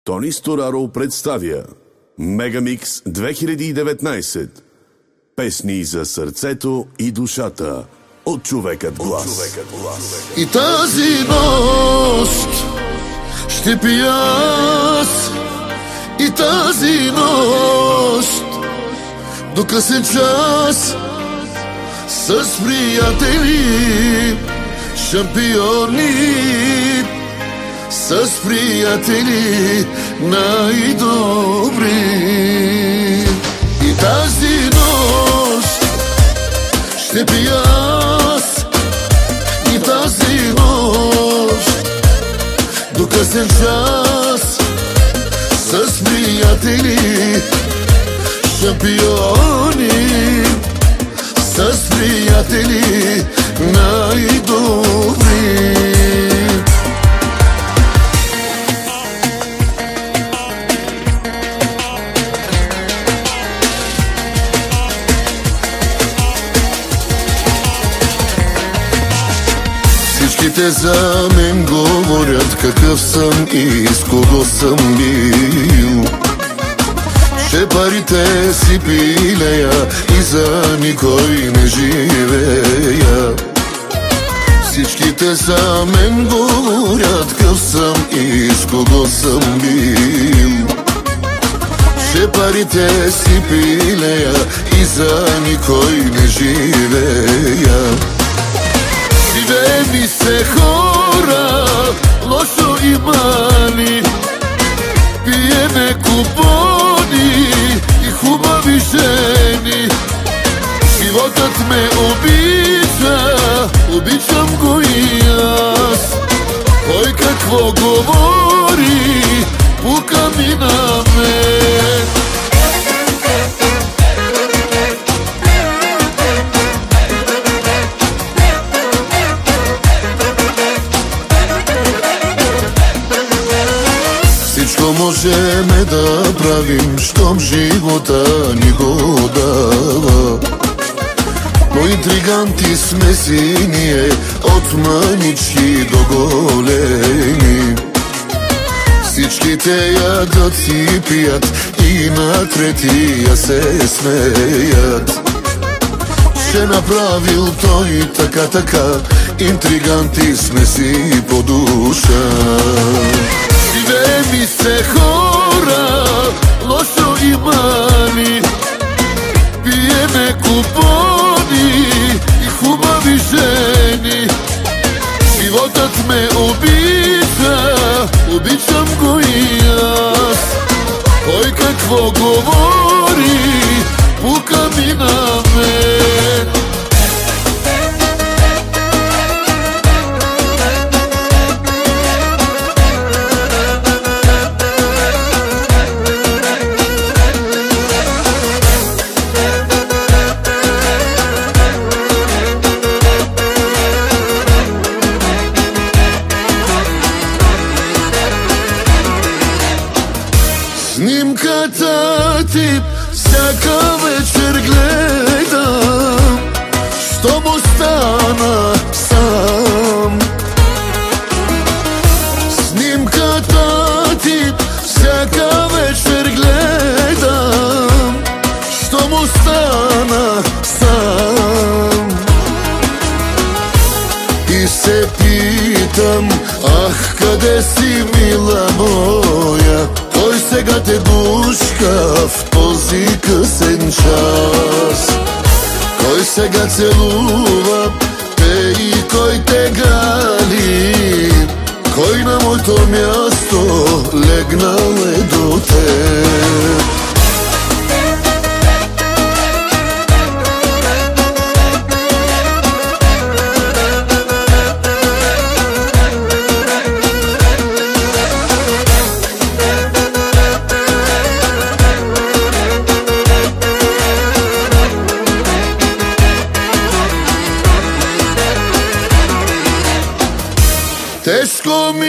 Тони Стораро представя Мегамикс 2019. Песни за сърцето и душата от човекът глас. И тази нощ ще пия аз, и тази нощ до късен час с приятели, шампиони, с приятели най-добри. И тази нощ ще пия аз, и тази нощ до късен час с приятели, шампиони, с приятели най-добри. Всичките за мен говорят какъв съм и с кого съм бил. Че парите си пилея и за никой не живея. Всичките за мен говорят какъв съм и с кого съм бил. Че парите си пилея и за никой не живея. Живеем и се хора, лошо имали, пиеме купони и хубави жени. Животът ме обича, обичам го и аз. Кой какво говори, пука ми на мен. Всичко можеме да правим, щом живота ни го дава. Но интриганти сме си ние, от мънички до големи. Всичките ядат и пият и на третия се смеят. Ще направил той така, интриганти сме си по душа. Живеем и се хора, лошо имали, пиеме купони и хубави жени. Животът ме обича, обичам го и аз. Кой какво говори, пука ми на мен. Снимката ти всяка вечер гледам, щом остана сам. Снимката ти всяка вечер гледам, щом остана сам. И се питам, ах, къде си, мила моя? Кой сега те гушка в този късен час? Кой сега целува те и кой те гали? Кой на моето място легнал е до теб? Тежко ми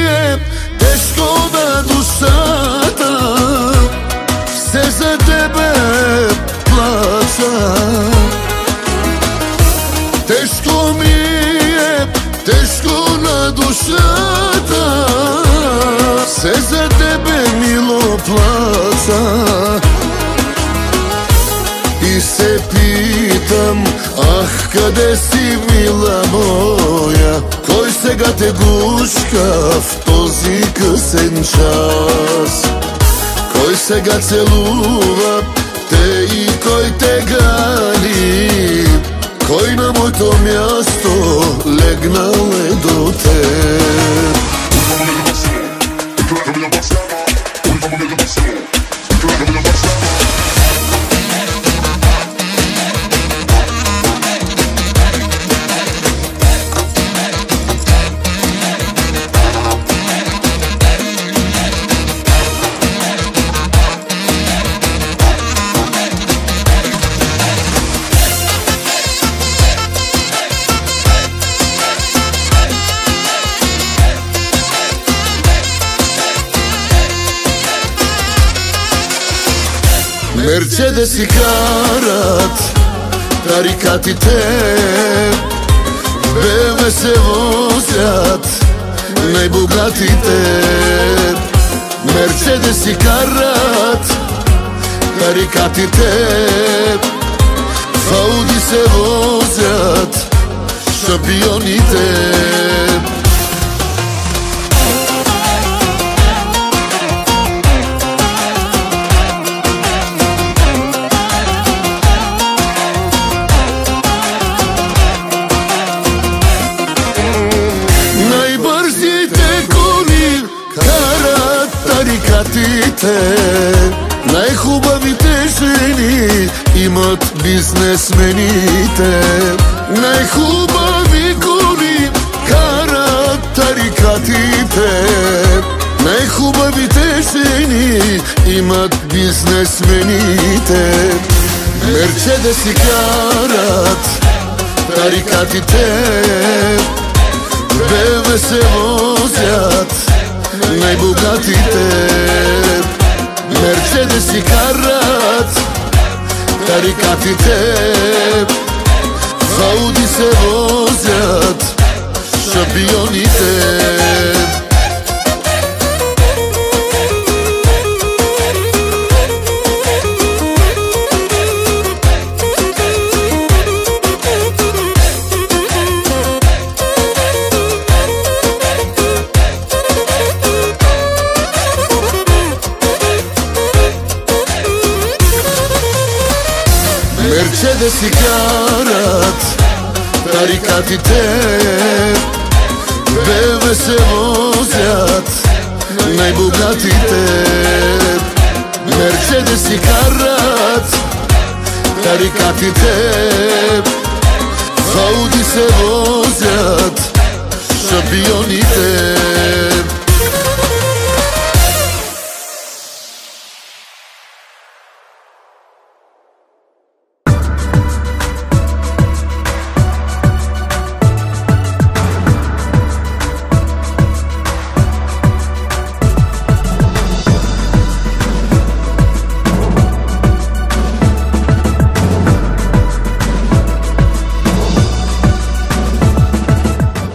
е, тежко на душата, все за тебе плача. Тежко ми е, тежко на душата, все за тебе fața i se pitam, къде си, мила моя? Кой сега те гушка в този късен час? Кой сега целува те и кой те гали? Кой на моето място легнал е до теб? Мерцедеси карат тарикатите, БМ се возят най-богатите. Мерцедеси карат тарикатите, в Ауди се возят шампионите. Най-хубавите жени имат бизнесмените. Най-хубави коли карат тарикатите. Най-хубавите жени имат бизнесмените. Мерцедеси карат тарикатите, БМ се возят най-богатите. Мерцедеси карат тарикатите, в Ауди се возят шампионите. Мерцедеси карат тарикатите, БМ се возят най-богатите. Мерцедеси карат тарикатите, в Ауди се возят